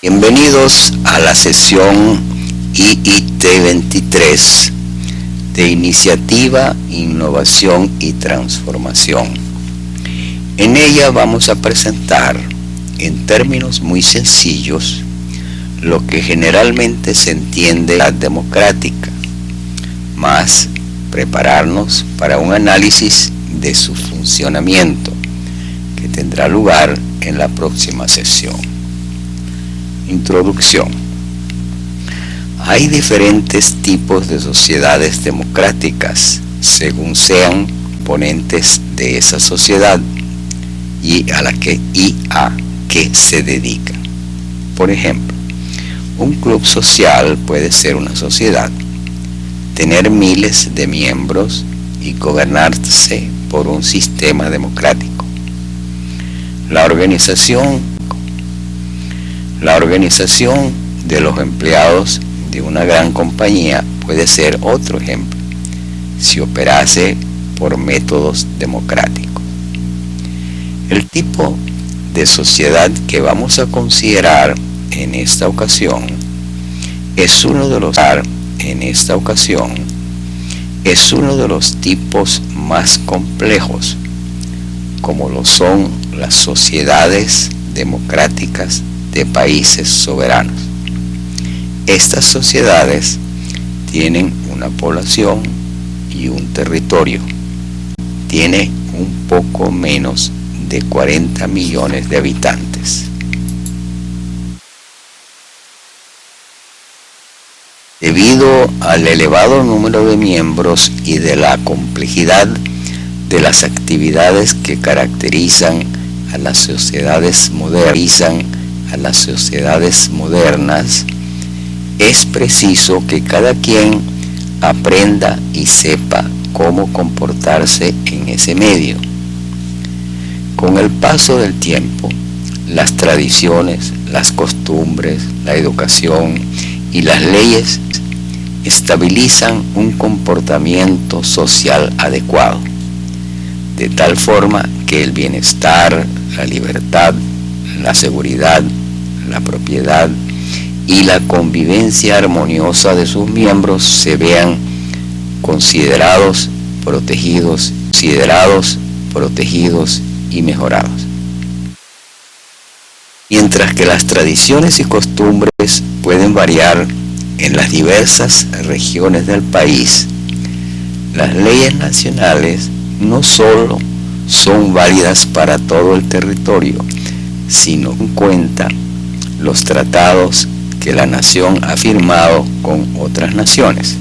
Bienvenidos a la sesión IIT 23 de Iniciativa, Innovación y Transformación. En ella vamos a presentar, en términos muy sencillos, lo que generalmente se entiende la democrática, más prepararnos para un análisis de su funcionamiento, que tendrá lugar en la próxima sesión. Introducción. Hay diferentes tipos de sociedades democráticas según sean componentes de esa sociedad y a que se dedica. Por ejemplo, un club social puede ser una sociedad, tener miles de miembros y gobernarse por un sistema democrático. La organización de los empleados de una gran compañía puede ser otro ejemplo, si operase por métodos democráticos. El tipo de sociedad que vamos a considerar en esta ocasión es uno de los tipos más complejos, como lo son las sociedades democráticas de países soberanos. Estas sociedades tienen una población y un territorio. Tiene un poco menos de 40 millones de habitantes. Debido al elevado número de miembros y de la complejidad de las actividades que caracterizan a las sociedades modernas, es preciso que cada quien aprenda y sepa cómo comportarse en ese medio. Con el paso del tiempo, las tradiciones, las costumbres, la educación y las leyes estabilizan un comportamiento social adecuado, de tal forma que el bienestar, la libertad, la seguridad, la propiedad y la convivencia armoniosa de sus miembros se vean considerados, protegidos y mejorados. Mientras que las tradiciones y costumbres pueden variar en las diversas regiones del país, las leyes nacionales no solo son válidas para todo el territorio, sino en cuenta los tratados que la nación ha firmado con otras naciones.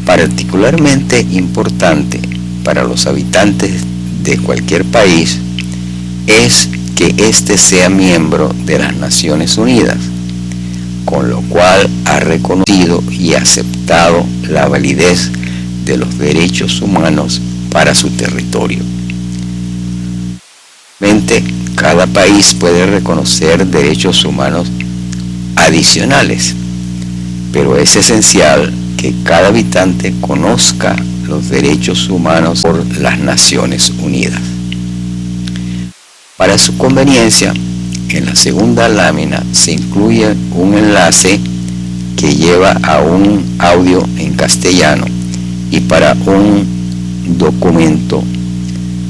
Particularmente importante para los habitantes de cualquier país es que éste sea miembro de las Naciones Unidas, con lo cual ha reconocido y aceptado la validez de los derechos humanos para su territorio. Cada país puede reconocer derechos humanos adicionales, pero es esencial que cada habitante conozca los derechos humanos por las Naciones Unidas. Para su conveniencia, en la segunda lámina se incluye un enlace que lleva a un audio en castellano y para un documento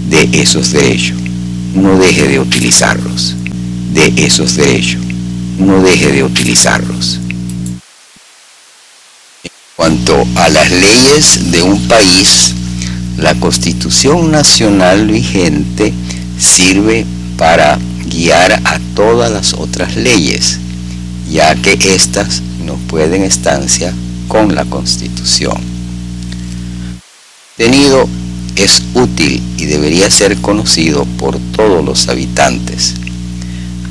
de esos derechos. No deje de utilizarlos. En cuanto a las leyes de un país, la Constitución Nacional vigente sirve para guiar a todas las otras leyes, ya que éstas no pueden estancia con la Constitución. Contenido es útil y debería ser conocido por todos los habitantes.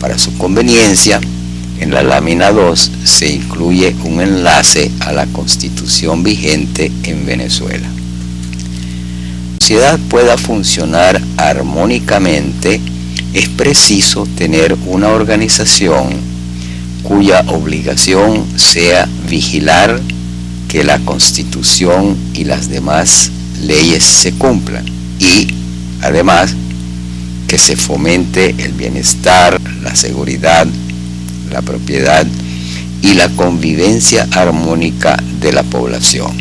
Para su conveniencia, en la lámina 2 se incluye un enlace a la Constitución vigente en Venezuela. Para que la sociedad pueda funcionar armónicamente, es preciso tener una organización cuya obligación sea vigilar que la Constitución y las demás leyes se cumplan y, además, que se fomente el bienestar, la seguridad, la propiedad y la convivencia armónica de la población.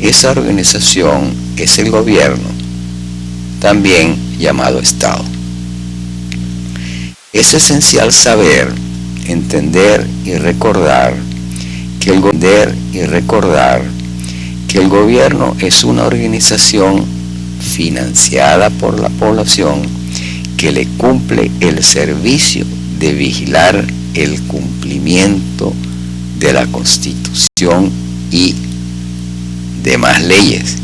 Esa organización es el gobierno, también llamado Estado. Es esencial saber, entender y recordar que el gobierno es una organización financiada por la población que le cumple el servicio de vigilar el cumplimiento de la Constitución y demás leyes,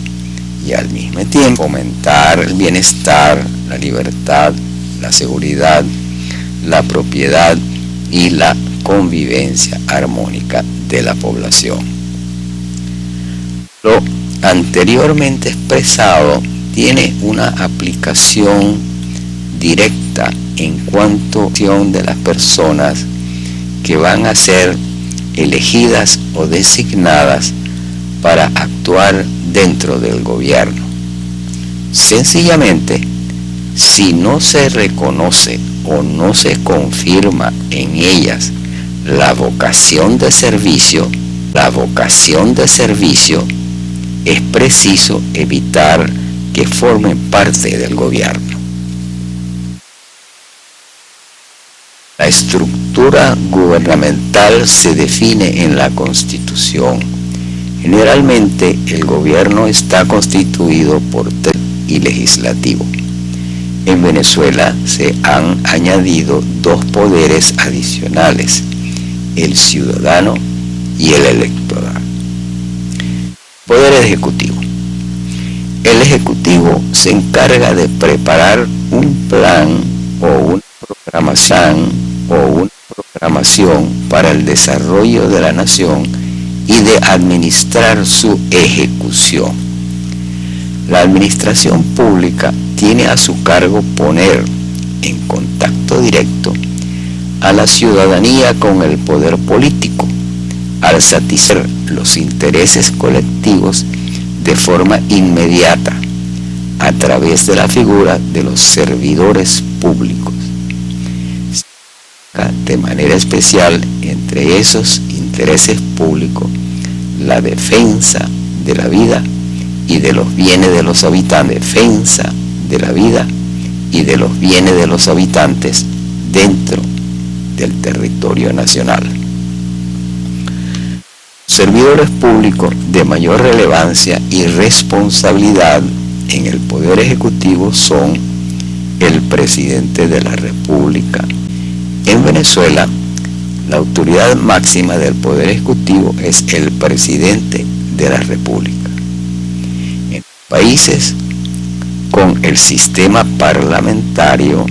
y al mismo tiempo fomentar el bienestar, la libertad, la seguridad, la propiedad y la convivencia armónica de la población. Lo anteriormente expresado tiene una aplicación directa en cuanto a de las personas que van a ser elegidas o designadas para actuar dentro del gobierno. Sencillamente, si no se reconoce o no se confirma en ellas la vocación de servicio, es preciso evitar que formen parte del gobierno. La estructura gubernamental se define en la Constitución. Generalmente el gobierno está constituido por y legislativo. En Venezuela se han añadido dos poderes adicionales, el ciudadano y el electoral. Poder ejecutivo. El ejecutivo se encarga de preparar un plan o una programación para el desarrollo de la nación y de administrar su ejecución. La administración pública tiene a su cargo poner en contacto directo a la ciudadanía con el poder político al satisfacer los intereses colectivos de forma inmediata a través de la figura de los servidores públicos. De manera especial, entre esos intereses públicos, la defensa de la vida y de los bienes de los habitantes, dentro del territorio nacional. Servidores públicos de mayor relevancia y responsabilidad en el Poder Ejecutivo son el Presidente de la República. En Venezuela, la autoridad máxima del Poder Ejecutivo es el Presidente de la República. En países con el sistema parlamentario,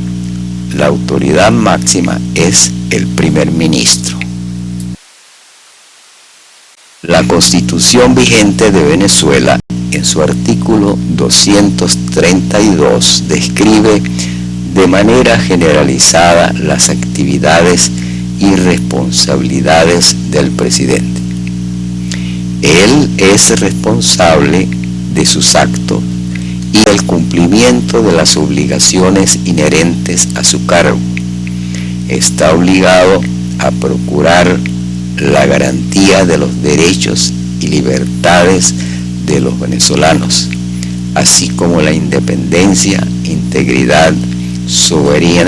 la autoridad máxima es el Primer Ministro. La Constitución vigente de Venezuela, en su artículo 232, describe de manera generalizada las actividades y responsabilidades del presidente. Él es responsable de sus actos y del cumplimiento de las obligaciones inherentes a su cargo. Está obligado a procurar la garantía de los derechos y libertades de los venezolanos, así como la independencia, integridad, soberanía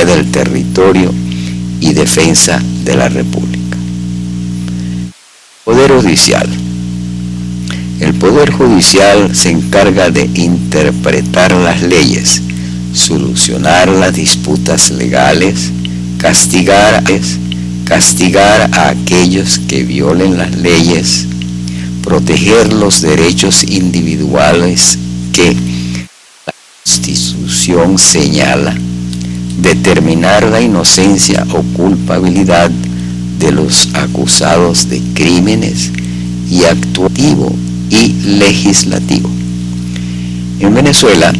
del territorio y defensa de la República. Poder Judicial. El Poder Judicial se encarga de interpretar las leyes, solucionar las disputas legales, castigar a aquellos que violen las leyes, proteger los derechos individuales que la Constitución señala, determinar la inocencia o culpabilidad de los acusados de crímenes y actuativo y legislativo. En Venezuela,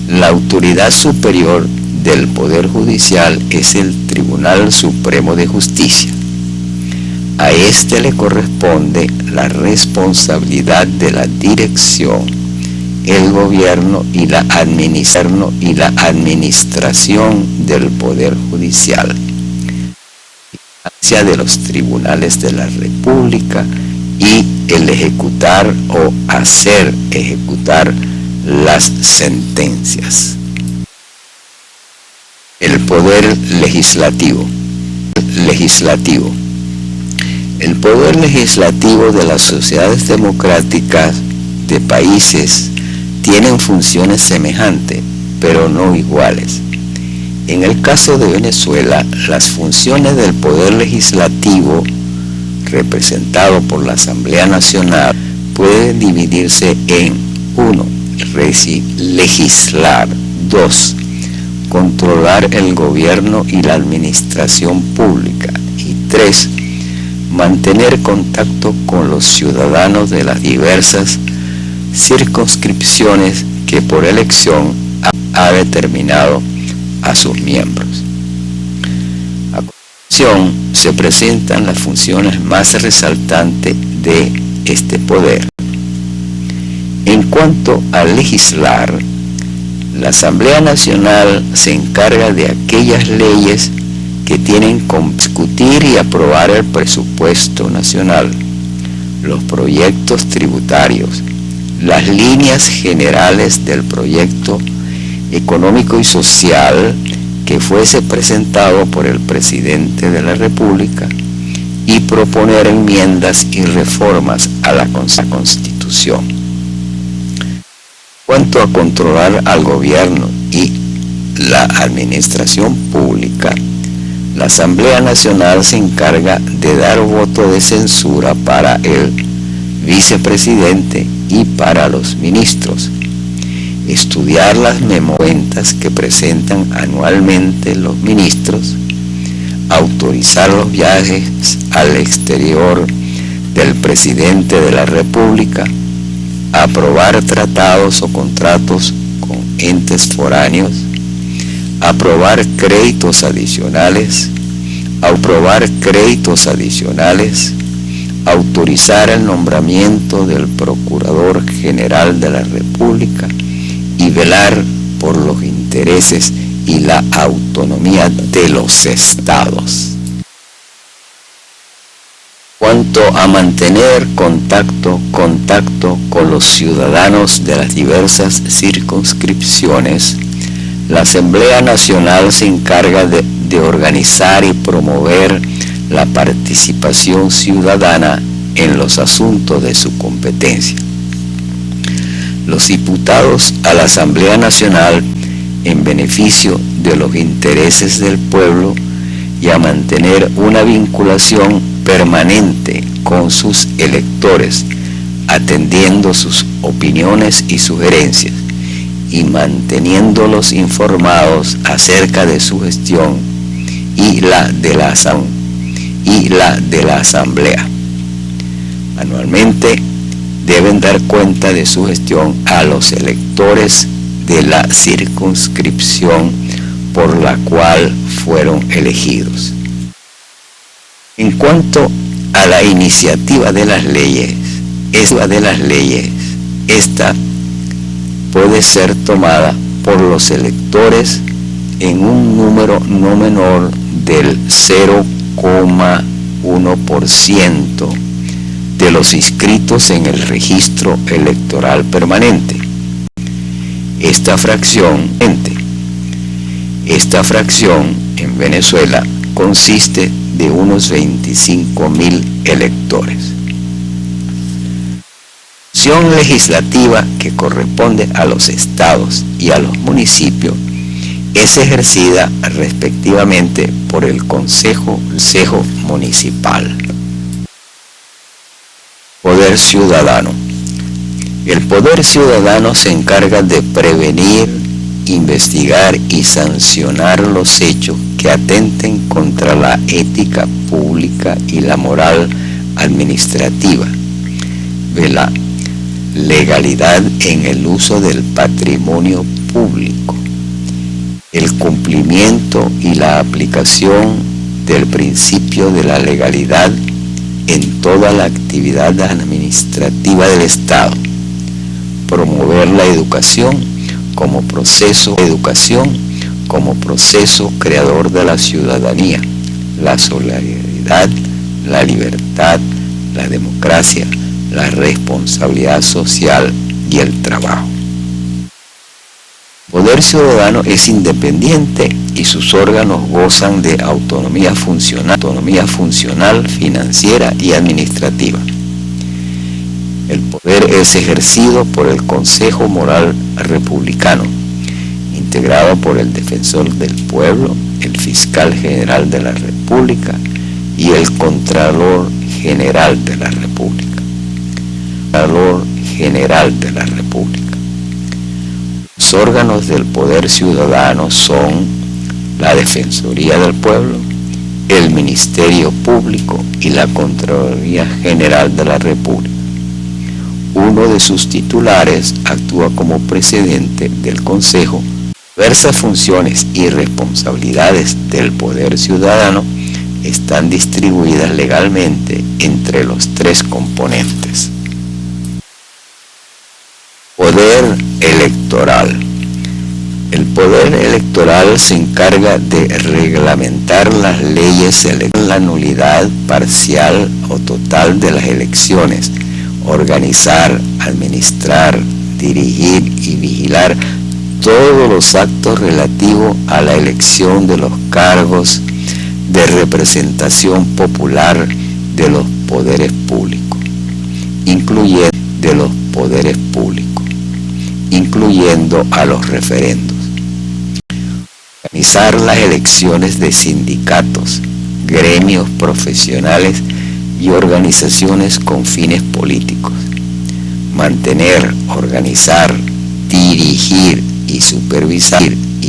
la autoridad superior del Poder Judicial es el Tribunal Supremo de Justicia. A este le corresponde la responsabilidad de la dirección el gobierno y la administración del Poder Judicial, de los tribunales de la República y el ejecutar o hacer ejecutar las sentencias. El poder legislativo. El poder legislativo de las sociedades democráticas de países tienen funciones semejantes, pero no iguales. En el caso de Venezuela, las funciones del Poder Legislativo, representado por la Asamblea Nacional, pueden dividirse en 1. Legislar. 2. Controlar el gobierno y la administración pública. Y 3. Mantener contacto con los ciudadanos de las diversas circunscripciones que por elección ha determinado a sus miembros. A continuación se presentan las funciones más resaltantes de este poder. En cuanto a legislar, la Asamblea Nacional se encarga de aquellas leyes que tienen que discutir y aprobar el presupuesto nacional, los proyectos tributarios, las líneas generales del proyecto económico y social que fuese presentado por el presidente de la República y proponer enmiendas y reformas a la Constitución. En cuanto a controlar al gobierno y la administración pública, la Asamblea Nacional se encarga de dar voto de censura para el vicepresidente y para los ministros, estudiar las cuentas que presentan anualmente los ministros, autorizar los viajes al exterior del presidente de la República, aprobar tratados o contratos con entes foráneos, aprobar créditos adicionales, autorizar el nombramiento del Procurador General de la República y velar por los intereses y la autonomía de los estados. Cuanto a mantener contacto con los ciudadanos de las diversas circunscripciones, la Asamblea Nacional se encarga de organizar y promover la participación ciudadana en los asuntos de su competencia. Los diputados a la Asamblea Nacional, en beneficio de los intereses del pueblo y a mantener una vinculación permanente con sus electores, atendiendo sus opiniones y sugerencias y manteniéndolos informados acerca de su gestión y la de la Asamblea. Anualmente deben dar cuenta de su gestión a los electores de la circunscripción por la cual fueron elegidos. En cuanto a la iniciativa de las leyes, esta puede ser tomada por los electores en un número no menor del 0,1% de los inscritos en el registro electoral permanente. Esta fracción en Venezuela consiste de unos 25.000 electores. La función legislativa que corresponde a los estados y a los municipios es ejercida respectivamente por el Consejo Municipal. Poder ciudadano. El poder ciudadano se encarga de prevenir, investigar y sancionar los hechos que atenten contra la ética pública y la moral administrativa, de la legalidad en el uso del patrimonio público, el cumplimiento y la aplicación del principio de la legalidad en toda la actividad administrativa del Estado. promover la educación como proceso creador de la ciudadanía, la solidaridad, la libertad, la democracia, la responsabilidad social y el trabajo. El poder ciudadano es independiente y sus órganos gozan de autonomía funcional, financiera y administrativa. El poder es ejercido por el Consejo Moral Republicano, integrado por el Defensor del Pueblo, el Fiscal General de la República y el Contralor General de la República. Los órganos del poder ciudadano son la Defensoría del Pueblo, el Ministerio Público y la Contraloría General de la República. Uno de sus titulares actúa como presidente del Consejo. Diversas funciones y responsabilidades del poder ciudadano están distribuidas legalmente entre los tres componentes. Poder electoral. El poder electoral se encarga de reglamentar las leyes, la nulidad parcial o total de las elecciones, organizar, administrar, dirigir y vigilar todos los actos relativos a la elección de los cargos de representación popular de los poderes públicos, incluyendo a los referendos. Organizar las elecciones de sindicatos, gremios profesionales y organizaciones con fines políticos. Mantener, organizar, dirigir y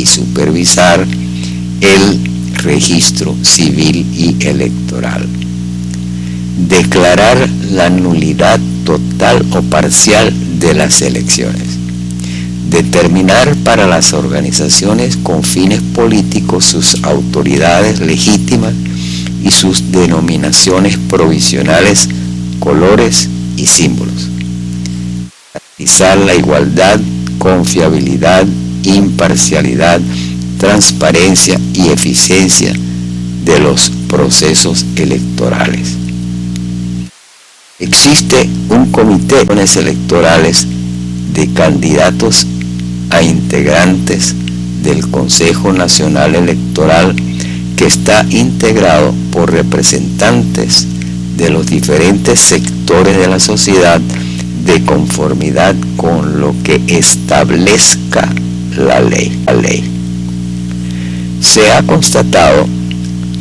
supervisar el registro civil y electoral. Declarar la nulidad total o parcial de las elecciones. Determinar para las organizaciones con fines políticos sus autoridades legítimas y sus denominaciones provisionales, colores y símbolos. Garantizar la igualdad, confiabilidad, imparcialidad, transparencia y eficiencia de los procesos electorales. Existe un comité de elecciones electorales de candidatos a integrantes del Consejo Nacional Electoral que está integrado por representantes de los diferentes sectores de la sociedad de conformidad con lo que establezca la ley. Se ha constatado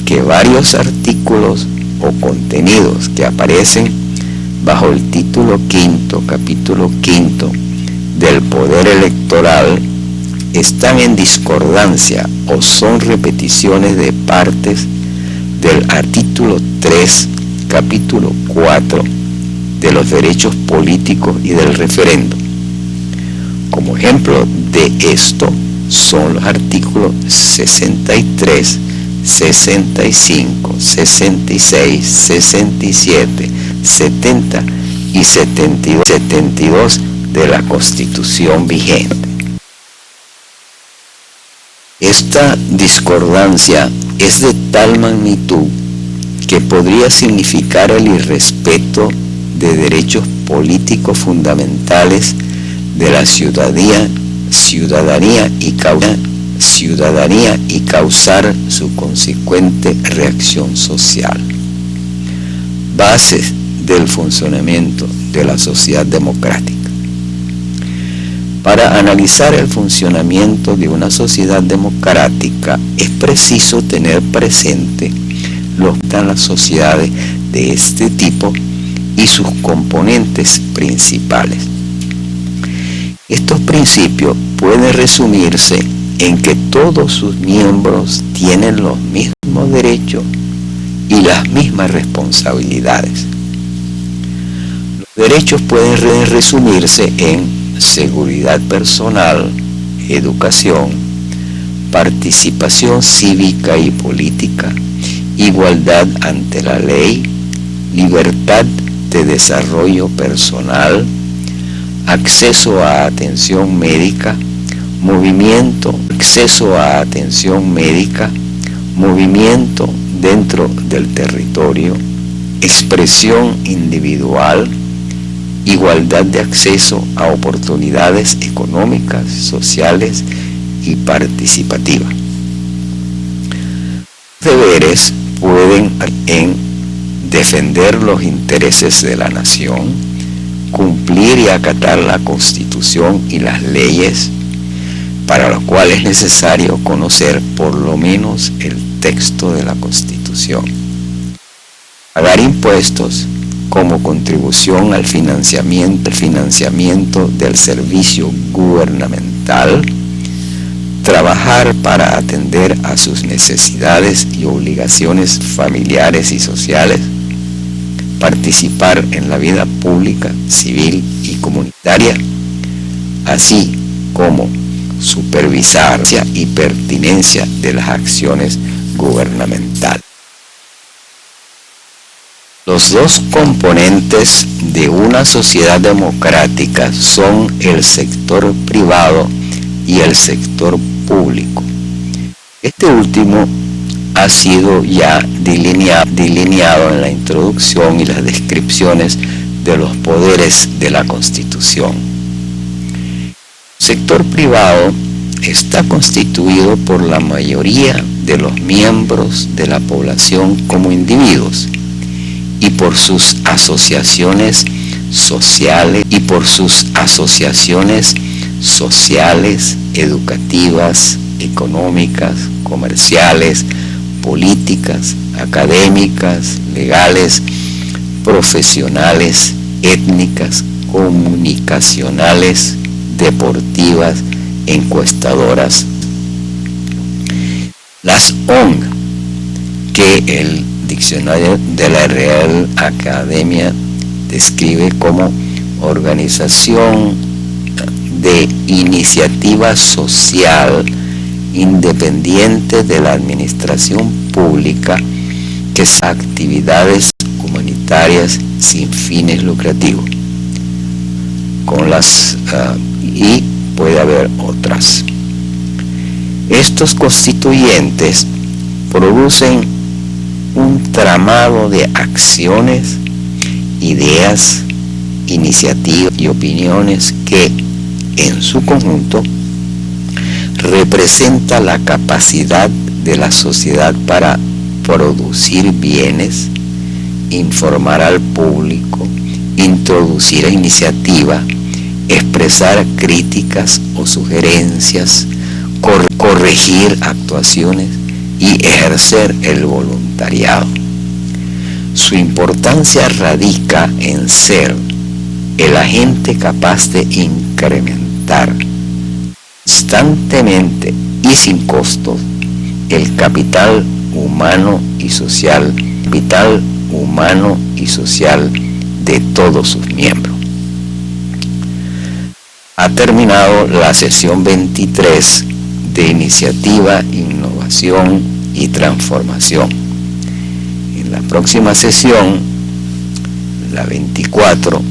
que varios artículos o contenidos que aparecen bajo el título quinto, capítulo quinto del Poder Electoral están en discordancia o son repeticiones de partes del artículo 3, capítulo 4 de los derechos políticos y del referendo. Como ejemplo de esto son los artículos 63, 65, 66, 67, 70 y 72 de la Constitución vigente. Esta discordancia es de tal magnitud que podría significar el irrespeto de derechos políticos fundamentales de la ciudadanía y causar su consecuente reacción social. Bases del funcionamiento de la sociedad democrática. Para analizar el funcionamiento de una sociedad democrática es preciso tener presente las sociedades de este tipo y sus componentes principales. Estos principios pueden resumirse en que todos sus miembros tienen los mismos derechos y las mismas responsabilidades. Los derechos pueden resumirse en seguridad personal, educación, participación cívica y política, igualdad ante la ley, libertad de desarrollo personal, acceso a atención médica, acceso a atención médica, movimiento dentro del territorio, expresión individual, igualdad de acceso a oportunidades económicas, sociales y participativas. Deberes pueden en defender los intereses de la nación, cumplir y acatar la Constitución y las leyes, para lo cual es necesario conocer por lo menos el texto de la Constitución. Pagar impuestos como contribución al financiamiento del servicio gubernamental, trabajar para atender a sus necesidades y obligaciones familiares y sociales, participar en la vida pública, civil y comunitaria, así como supervisar y pertinencia de las acciones gubernamentales. Los dos componentes de una sociedad democrática son el sector privado y el sector público. Este último ha sido ya delineado en la introducción y las descripciones de los poderes de la Constitución. El sector privado está constituido por la mayoría de los miembros de la población como individuos y por sus asociaciones sociales educativas, económicas, comerciales, políticas, académicas, legales, profesionales, étnicas, comunicacionales, deportivas, encuestadoras. Las ONG, que el diccionario de la Real Academia describe como organización de iniciativa social independiente de la administración pública que hace actividades humanitarias sin fines lucrativos, y puede haber otras. Estos constituyentes producen un tramado de acciones, ideas, iniciativas y opiniones que, en su conjunto, representa la capacidad de la sociedad para producir bienes, informar al público, introducir iniciativa, expresar críticas o sugerencias, corregir actuaciones y ejercer el voluntariado. Su importancia radica en ser el agente capaz de incrementar constantemente y sin costos el capital humano y social de todos sus miembros. Ha terminado la sesión 23 de Iniciativa, Innovación y Transformación. En la próxima sesión, la 24,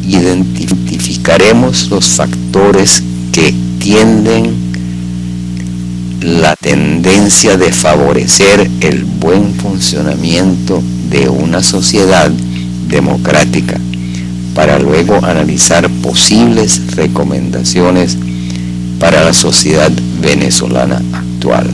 identificaremos los factores que tienden la tendencia de favorecer el buen funcionamiento de una sociedad democrática, para luego analizar posibles recomendaciones para la sociedad venezolana actual.